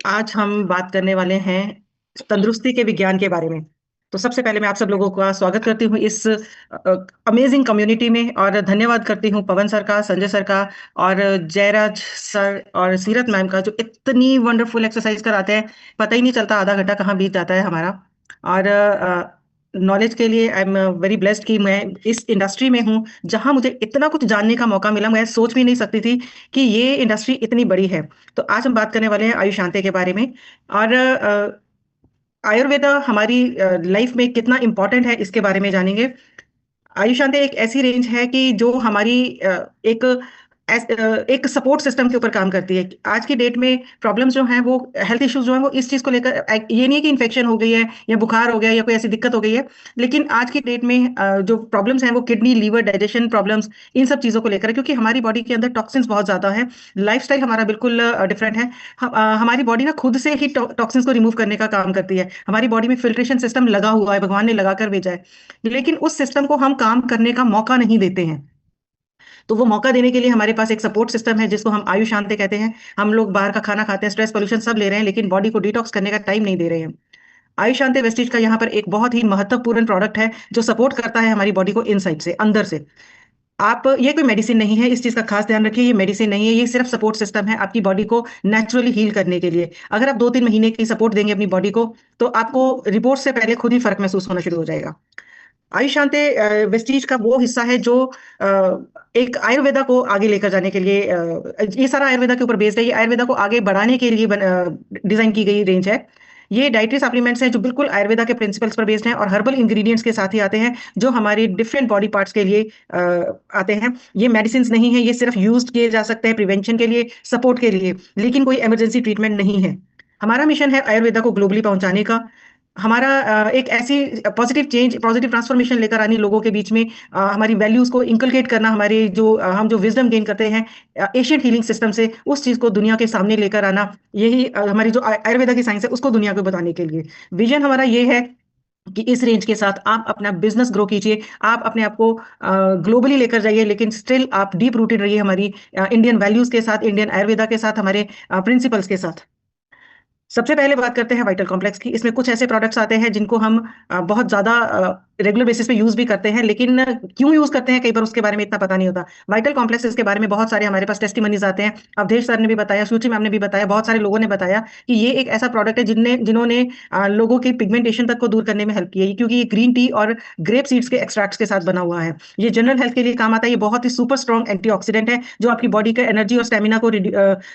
आज हम बात करने वाले हैं तंदुरुस्ती के विज्ञान के बारे में। तो सबसे पहले मैं आप सब लोगों का स्वागत करती हूँ इस अमेजिंग कम्युनिटी में और धन्यवाद करती हूँ पवन सर का, संजय सर का और जयराज सर और सीरत मैम का, जो इतनी वंडरफुल एक्सरसाइज कराते हैं। पता ही नहीं चलता आधा घंटा कहाँ बीत जाता है हमारा। और नॉलेज के लिए आई एम वेरी ब्लेस्ड कि मैं इस इंडस्ट्री में हूँ जहाँ मुझे इतना कुछ जानने का मौका मिला। मैं सोच भी नहीं सकती थी कि ये इंडस्ट्री इतनी बड़ी है। तो आज हम बात करने वाले हैं आयुषांते के बारे में। और आयुर्वेदा हमारी लाइफ में कितना इम्पोर्टेंट है इसके बारे में जानेंगे। आयुषांते एक ऐसी रेंज है कि जो हमारी एक सपोर्ट सिस्टम के ऊपर काम करती है। आज की डेट में प्रॉब्लम्स जो हैं वो, हेल्थ इश्यूज जो हैं वो इस चीज़ को लेकर, ये नहीं है कि इन्फेक्शन हो गई है या बुखार हो गया या कोई ऐसी दिक्कत हो गई है। लेकिन आज की डेट में जो प्रॉब्लम्स हैं वो किडनी, लीवर, डाइजेशन प्रॉब्लम्स, इन सब चीज़ों को लेकर है, क्योंकि हमारी बॉडी के अंदर टॉक्सिन्स बहुत ज़्यादा है। लाइफस्टाइल हमारा बिल्कुल डिफरेंट है। हमारी बॉडी ना खुद से ही टॉक्सिन्स को रिमूव करने का काम करती है। हमारी बॉडी में फिल्ट्रेशन सिस्टम लगा हुआ है, भगवान ने लगा कर भेजा है। लेकिन उस सिस्टम को हम काम करने का मौका नहीं देते हैं। तो वो मौका देने के लिए हमारे पास एक सपोर्ट सिस्टम है जिसको हम आयुष शांति कहते हैं। हम लोग बाहर का खाना खाते हैं, स्ट्रेस पोल्यूशन सब ले रहे हैं, लेकिन बॉडी को डिटॉक्स करने का टाइम नहीं दे रहे हैं। आयुष शांति वेस्टीज का यहाँ पर एक बहुत ही महत्वपूर्ण प्रोडक्ट है जो सपोर्ट करता है हमारी बॉडी को इनसाइड से, अंदर से। आप, ये कोई मेडिसिन नहीं है, इस चीज का खास ध्यान रखिए। ये मेडिसिन नहीं है, ये सिर्फ सपोर्ट सिस्टम है आपकी बॉडी को नेचुरली हील करने के लिए। अगर आप 2-3 महीने की सपोर्ट देंगे अपनी बॉडी को, तो आपको रिपोर्ट से पहले खुद ही फर्क महसूस होना शुरू हो जाएगा। आयुष शांति वेस्टीज का वो हिस्सा है जो अ, एक आयुर्वेदा को आगे लेकर जाने के लिए, ये सारा आयुर्वेदा के ऊपर बेस्ड है। ये आयुर्वेदा को आगे बढ़ाने के लिए डिजाइन की गई रेंज है। ये डाइटरी सप्लीमेंट्स हैं जो बिल्कुल आयुर्वेदा के प्रिंसिपल्स पर बेस्ड हैं और हर्बल इंग्रेडिएंट्स के साथ ही आते हैं, जो हमारी डिफरेंट बॉडी पार्ट्स के लिए आते हैं। ये मेडिसिन नहीं है, ये सिर्फ यूज किए जा सकते हैं प्रिवेंशन के लिए, सपोर्ट के लिए, लेकिन कोई इमरजेंसी ट्रीटमेंट नहीं है। हमारा मिशन है आयुर्वेदा को ग्लोबली पहुंचाने का। हमारा एक ऐसी पॉजिटिव चेंज, पॉजिटिव ट्रांसफॉर्मेशन लेकर आनी लोगों के बीच में, हमारी वैल्यूज को इंकलकेट करना, हमारे जो हम जो विजडम गेन करते हैं एशियंट हीलिंग सिस्टम से, उस चीज को दुनिया के सामने लेकर आना। यही हमारी जो आयुर्वेदा की साइंस है उसको दुनिया को बताने के लिए विजन हमारा ये है कि इस रेंज के साथ आप अपना बिजनेस ग्रो कीजिए, आप अपने आप को ग्लोबली लेकर जाइए, लेकिन स्टिल आप डीप रूटेड रहिए हमारी इंडियन वैल्यूज के साथ, इंडियन आयुर्वेदा के साथ, हमारे प्रिंसिपल्स के साथ। सबसे पहले बात करते हैं वाइटल कॉम्प्लेक्स की। इसमें कुछ ऐसे प्रोडक्ट्स आते हैं जिनको हम बहुत ज्यादा रेगुलर बेसिस पे यूज भी करते हैं, लेकिन क्यों यूज करते हैं कई बार उसके बारे में इतना पता नहीं होता। वाइटल कॉम्प्लेक्स इसके बारे में बहुत सारे हमारे पास टेस्टिमनीज आते हैं। अवधेश सर ने भी बताया, सूची मैम ने भी बताया, बहुत सारे लोगों ने बताया कि ये एक ऐसा प्रोडक्ट है जिन्होंने लोगों की पिगमेंटेशन तक को दूर करने में हेल्प की है, क्योंकि ये ग्रीन टी और ग्रेप सीड्स के एक्सट्रैक्ट्स के साथ बना हुआ है। ये जनरल हेल्थ के लिए काम आता है। ये बहुत ही सुपर स्ट्रॉन्ग एंटीऑक्सीडेंट है जो आपकी बॉडी के एनर्जी और स्टेमिना को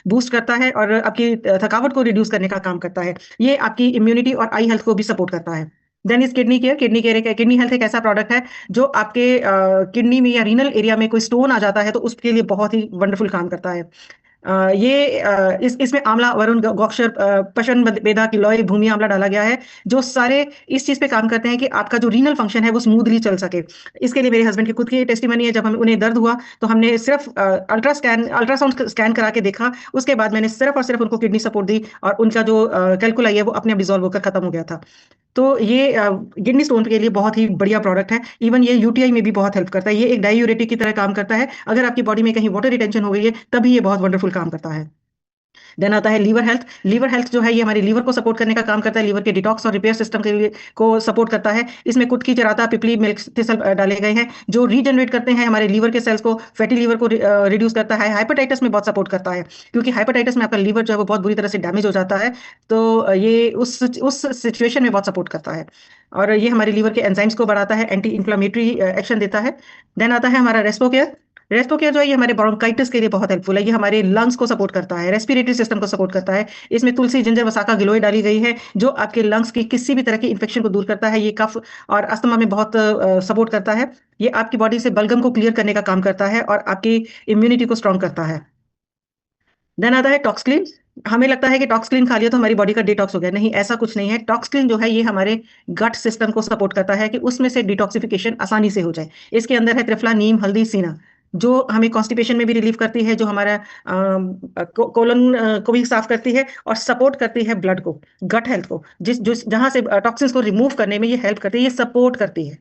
बूस्ट करता है और आपकी थकावट को रिड्यूस करने का काम करता है। ये आपकी इम्यूनिटी और आई हेल्थ को भी सपोर्ट करता है। Then is kidney care. Kidney health एक ऐसा प्रोडक्ट है जो आपके किडनी में या रीनल एरिया में कोई स्टोन आ जाता है तो उसके लिए बहुत ही वंडरफुल काम करता है। इसमें आंवला, वरुण, गौक्षर, पशन, बेदा, किलोई, भूमि आंवला डाला गया है, जो सारे इस चीज पे काम करते हैं कि आपका जो रीनल फंक्शन है वो स्मूथली चल सके। इसके लिए मेरे हस्बैंड की खुद की टेस्टिमनी है। जब हम उन्हें दर्द हुआ तो हमने सिर्फ अल्ट्रासाउंड स्कैन करा के देखा, उसके बाद मैंने सिर्फ और सिर्फ उनको किडनी सपोर्ट दी और उनका जो कैलकुलाई है वो अपने आप डिजोल्व होकर खत्म हो गया था। तो ये किडनी स्टोन के लिए बहुत ही बढ़िया प्रोडक्ट है। इवन ये यूटीआई में भी बहुत हेल्प करता है। ये एक डायूरेटिक की तरह काम करता है। अगर आपकी बॉडी में कहीं वाटर रिटेंशन हो गई है तभी ये बहुत वंडरफुल काम करता है। देन आता है लीवर हेल्थ। लीवर हेल्थ जो है ये हमारे लीवर को सपोर्ट करने का काम करता है, लीवर के डिटॉक्स और रिपेयर सिस्टम के लिए को सपोर्ट करता है। इसमें कुटकी, चराता, पिपली, मिल्क थिसल डाले गए हैं जो रीजनरेट करते हैं हमारे लीवर के सेल्स को, फैटी लीवर को रिड्यूस करता है। हाइपेटाइटिस में बहुत सपोर्ट करता है, क्योंकि हाइपेटाइटिस में आपका लीवर जो है वो बहुत बुरी तरह से डैमेज हो जाता है। तो ये उस सिचुएशन में बहुत सपोर्ट करता है। और ये हमारे लीवर के एंजाइम्स को बढ़ाता है, एंटी इंफ्लामेटरी एक्शन देता है। देन आता है हमारा रेस्पो केयर। रेस्पो केयर जो है ये हमारे ब्रोंकाइटिस के लिए बहुत हेल्पफुल है। ये हमारे लंग्स को सपोर्ट करता है, रेस्पिरेटरी सिस्टम को सपोर्ट करता है। इसमें तुलसी, जिंजर, वसाका, गिलोय डाली गई है जो आपके लंग्स की किसी भी तरह की इन्फेक्शन को दूर करता है। ये कफ और अस्थमा में बहुत सपोर्ट करता है। ये आपकी बॉडी से बलगम को क्लियर करने का काम करता है और आपकी इम्यूनिटी को स्ट्रॉन्ग करता है। देन आता है टॉक्सक्लीन। हमें लगता है कि टॉक्सक्लीन खा लिया तो हमारी बॉडी का डिटॉक्स हो गया। नहीं, ऐसा कुछ नहीं है। टॉक्सक्लीन जो है ये हमारे गट सिस्टम को सपोर्ट करता है कि उसमें से डिटॉक्सिफिकेशन आसानी से हो जाए। इसके अंदर है त्रिफला, नीम, हल्दी, सीना, जो हमें कॉन्स्टिपेशन में भी रिलीफ करती है, जो हमारा कोलन को भी साफ करती है और सपोर्ट करती है ब्लड को, गट हेल्थ को, जिस जिस जहां से टॉक्सिन्स को रिमूव करने में ये हेल्प करती है, ये सपोर्ट करती है।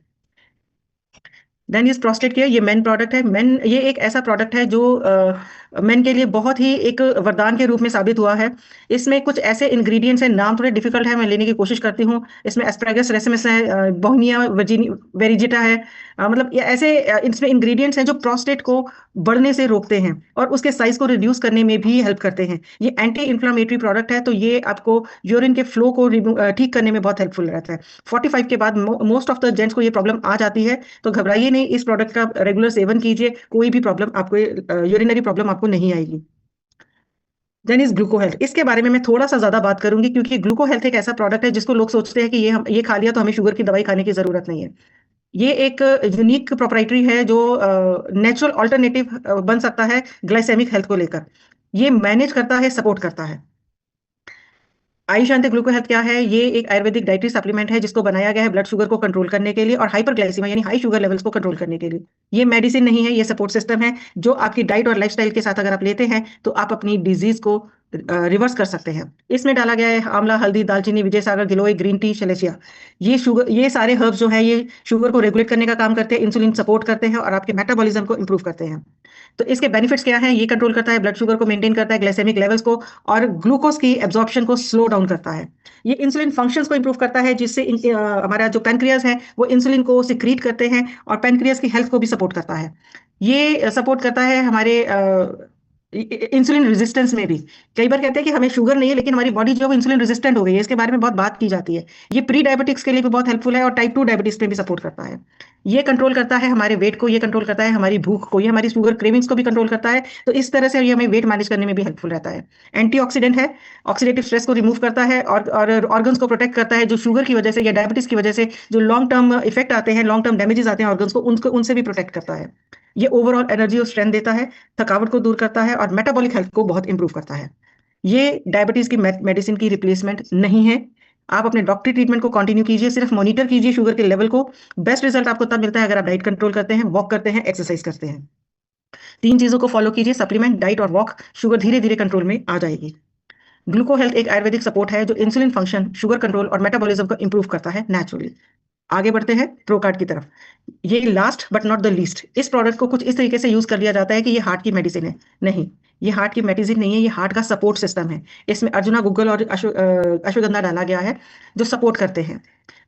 देन इज प्रोस्टेट केयर, ये मेन प्रोडक्ट है। मेन ये एक ऐसा प्रोडक्ट है जो मेन के लिए बहुत ही एक वरदान के रूप में साबित हुआ है। इसमें कुछ ऐसे इंग्रेडिएंट्स हैं, नाम थोड़े डिफिकल्ट है, मैं लेने की कोशिश करती हूँ। इसमें एस्पैरागस रेसमस है, बोहिनिया वेरिजिटा है, मतलब ये ऐसे इसमें इंग्रेडिएंट्स हैं जो प्रोस्टेट को बढ़ने से रोकते हैं और उसके साइज को रिड्यूस करने में भी हेल्प करते हैं। ये एंटी इन्फ्लामेटरी प्रोडक्ट है, तो ये आपको यूरिन के फ्लो को ठीक करने में बहुत हेल्पफुल रहता है। 45 के बाद मोस्ट ऑफ द जेंट्स को ये प्रॉब्लम आ जाती है, तो घबराइए नहीं, इस प्रोडक्ट का रेगुलर सेवन कीजिए, कोई भी प्रॉब्लम आपको, यूरिनरी प्रॉब्लम आपको नहीं आएगी। देन इज ग्लूको हेल्थ, इसके बारे में मैं थोड़ा सा ज्यादा बात करूंगी क्योंकि ग्लूको हेल्थ एक ऐसा प्रोडक्ट है जिसको लोग सोचते हैं कि ये खा लिया तो हमें शुगर की दवाई खाने की जरूरत नहीं है। ये एक यूनिक प्रोप्राइटरी है जो नेचुरल ऑल्टरनेटिव बन सकता है ग्लाइसेमिक हेल्थ को लेकर। ये मैनेज करता है, सपोर्ट करता है। आयुशांति ग्लूको हेल्थ क्या है? ये एक आयुर्वेदिक डाइटरी सप्लीमेंट है जिसको बनाया गया है ब्लड शुगर को कंट्रोल करने के लिए और हाइपरग्लाइसीमिया यानी हाई शुगर लेवल्स को कंट्रोल करने के लिए। ये मेडिसिन नहीं है, ये सपोर्ट सिस्टम है जो आपकी डाइट और लाइफस्टाइल के साथ अगर आप लेते हैं तो आप अपनी डिजीज को रिवर्स कर सकते हैं। इसमें डाला गया है आंवला, हल्दी, दालचीनी, विजय सागर, गिलोय, ग्रीन टी, शलेशिया। ये सारे हर्ब्स जो है ये शुगर को रेगुलेट करने का काम करते हैं, इंसुलिन सपोर्ट करते हैं और आपके मेटाबॉलिज्म को इंप्रूव करते हैं। तो इसके बेनिफिट्स क्या हैं? ये कंट्रोल करता है ब्लड शुगर को, मेंटेन करता है ग्लाइसेमिक लेवल्स को और ग्लूकोज की एब्जॉर्प्शन को स्लो डाउन करता है। ये इंसुलिन फंक्शंस को इंप्रूव करता है जिससे हमारा जो पैनक्रियाज है वो इंसुलिन को सिक्रीट करते हैं और पैनक्रियाज की हेल्थ को भी सपोर्ट करता है। ये सपोर्ट करता है हमारे इंसुलिन रेजिस्टेंस में भी। कई बार कहते हैं कि हमें शुगर नहीं है लेकिन हमारी बॉडी जो है वो इंसुलिन रेजिस्टेंट हो गई है, इसके बारे में बहुत बात की जाती है। ये प्री डायबिटिक्स के लिए भी बहुत हेल्पफुल है और टाइप 2 डायबिटीज में भी सपोर्ट करता है। ये कंट्रोल करता है हमारे वेट को, ये कंट्रोल करता है हमारी भूख को, ये हमारी शुगर क्रेविंग्स को भी कंट्रोल करता है। तो इस तरह से ये हमें वेट मैनेज करने में भी हेल्पफुल रहता है। एंटीऑक्सीडेंट है, ऑक्सीडेटिव स्ट्रेस को रिमूव करता है और ऑर्गन्स को प्रोटेक्ट करता है जो शुगर की वजह से या डायबिटीज की वजह से जो लॉन्ग टर्म इफेक्ट आते हैं, लॉन्ग टर्म डैमेजेस आते हैं ऑर्गन्स को, उनको उनसे भी प्रोटेक्ट करता है। ये ओवरऑल एनर्जी और स्ट्रेंथ देता है, थकावट को दूर करता है और मेटाबॉलिक हेल्थ को बहुत इंप्रूव करता है। ये डायबिटीज की मेडिसिन की रिप्लेसमेंट नहीं है। आप अपने डॉक्टरी ट्रीटमेंट को कंटिन्यू कीजिए, सिर्फ मॉनिटर कीजिए शुगर के लेवल को। बेस्ट रिजल्ट आपको तब मिलता है अगर आप डाइट कंट्रोल करते हैं, वॉक करते हैं, एक्सरसाइज करते हैं। 3 चीजों को फॉलो कीजिए, सप्लीमेंट, डाइट और वॉक, शुगर धीरे धीरे कंट्रोल में आ जाएगी। ग्लूको हेल्थ एक आयुर्वेदिक सपोर्ट है जो इंसुलिन फंक्शन, शुगर कंट्रोल और मेटाबॉलिज्म को इंप्रूव करता है नेचुरली। आगे बढ़ते हैं प्रोकार्ड की तरफ। ये last but not the least, इस प्रोडक्ट को कुछ इस तरीके से यूज कर लिया जाता है कि ये हार्ट की मेडिसिन है। नहीं, ये हार्ट की मेडिसिन नहीं है, ये हार्ट का सपोर्ट सिस्टम है। इसमें अर्जुना, गुग्गल और अश्वगंधा डाला गया है जो सपोर्ट करते हैं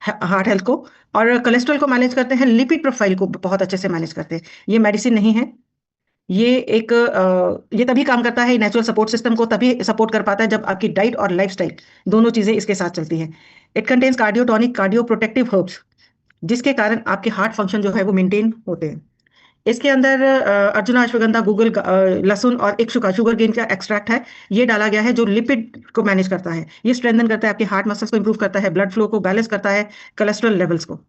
हार्ट हेल्थ को और कोलेस्ट्रॉल को मैनेज करते हैं, लिपिड प्रोफाइल को बहुत अच्छे से मैनेज करते हैं। ये मेडिसिन नहीं है, ये तभी काम करता है, नेचुरल सपोर्ट सिस्टम को तभी सपोर्ट कर पाता है जब आपकी डाइट और लाइफस्टाइल दोनों चीजें इसके साथ चलती हैं। It contains cardiotonic, cardio protective herbs जिसके कारण आपके हार्ट फंक्शन जो है वो मेंटेन होते हैं। इसके अंदर अर्जुना, अश्वगंधा, गूगल, लहसुन और इक्शुका शुगर गेन का एक्सट्रैक्ट है, ये डाला गया है जो लिपिड को मैनेज करता है। ये स्ट्रेंथन करता है आपके हार्ट मसल्स को, इंप्रूव करता है ब्लड फ्लो को, बैलेंस करता है कोलेस्ट्रॉल लेवल्स को।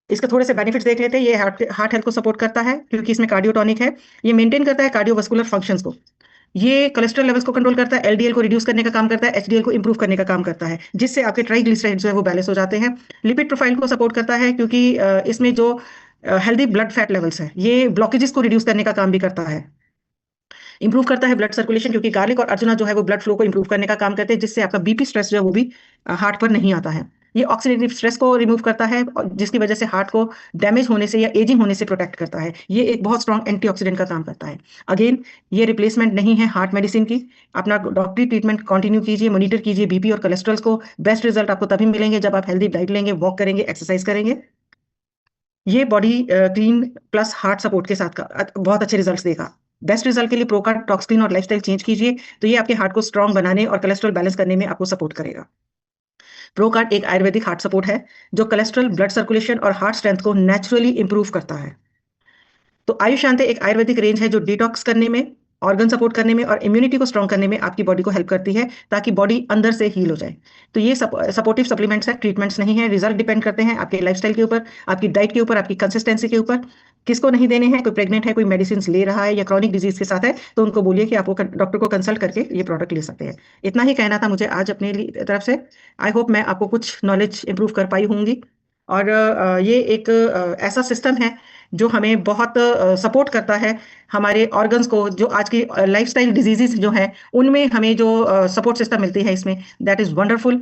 इसके थोड़े से बेनिफिट्स देख लेते हैं। ये हार्ट हेल्थ को सपोर्ट करता है क्योंकि इसमें कार्डियोटॉनिक है। ये मेंटेन करता है कार्डियोवास्कुलर फंक्शंस को। ये कोलेस्ट्रॉल लेवल्स को कंट्रोल करता है, एलडीएल को रिड्यूस करने का काम करता है, एचडीएल को इंप्रूव करने का काम करता है जिससे आपके ट्राइग्लिसराइड्स जो है वो बैलेंस हो जाते हैं। लिपिड प्रोफाइल को सपोर्ट करता है क्योंकि इसमें जो हेल्दी ब्लड फैट लेवल्स है ये ब्लॉकेजेस को रिड्यूस करने का काम भी करता है। इंप्रूव करता है ब्लड सर्कुलेशन क्योंकि गार्लिक और अर्जुना जो है वो ब्लड फ्लो को इंप्रूव करने का काम करते हैं जिससे आपका बीपी स्ट्रेस जो है वो भी हार्ट पर नहीं आता है। ये ऑक्सीडेटिव स्ट्रेस को रिमूव करता है जिसकी वजह से हार्ट को डैमेज होने से या एजिंग होने से प्रोटेक्ट करता है। ये एक बहुत स्ट्रॉन्ग एंटीऑक्सीडेंट का काम करता है। अगेन, ये रिप्लेसमेंट नहीं है हार्ट मेडिसिन की। अपना डॉक्टरी ट्रीटमेंट कंटिन्यू कीजिए, मॉनिटर कीजिए बीपी और कोलेस्ट्रॉल को। बेस्ट रिजल्ट आपको तभी मिलेंगे जब आप हेल्दी डाइट लेंगे, वॉक करेंगे, एक्सरसाइज करेंगे। ये body clean plus heart support के साथ का बहुत अच्छे रिजल्ट्स देगा। बेस्ट रिजल्ट के लिए प्रोकार्ड टॉक्सक्लीन और लाइफस्टाइल चेंज कीजिए, तो ये आपके हार्ट को स्ट्रांग बनाने और कोलेस्ट्रॉल बैलेंस करने में आपको सपोर्ट करेगा। प्रोकार्ड एक आयुर्वेदिक हार्ट सपोर्ट है जो कोलेस्ट्रॉल, ब्लड सर्कुलेशन और हार्ट स्ट्रेंथ को नेचुरली इंप्रूव करता है। तो आयुशांति एक आयुर्वेदिक रेंज है जो डिटॉक्स करने में, ऑर्गन सपोर्ट करने में और इम्यूनिटी को स्ट्रॉन्ग करने में आपकी बॉडी को हेल्प करती है ताकि बॉडी अंदर से हील हो जाए। तो ये सपोर्टिव सप्लीमेंट्स है, ट्रीटमेंट्स नहीं है। रिजल्ट डिपेंड करते हैं आपके लाइफस्टाइल के ऊपर, आपकी डाइट के ऊपर, आपकी कंसिस्टेंसी के ऊपर। किसको नहीं देने हैं? कोई प्रेग्नेंट है, कोई मेडिसिन ले रहा है या क्रॉनिक डिजीज के साथ है, तो उनको बोलिए कि आप डॉक्टर को कंसल्ट करके ये प्रोडक्ट ले सकते हैं। इतना ही कहना था मुझे आज अपने तरफ से। आई होप मैं आपको कुछ नॉलेज इंप्रूव कर पाई होंगी। और ये एक ऐसा सिस्टम है जो हमें बहुत सपोर्ट करता है हमारे ऑर्गन्स को, जो आज की लाइफस्टाइल डिजीजेस जो हैं उनमें हमें जो सपोर्ट सिस्टम मिलती है इसमें, दैट इज वंडरफुल।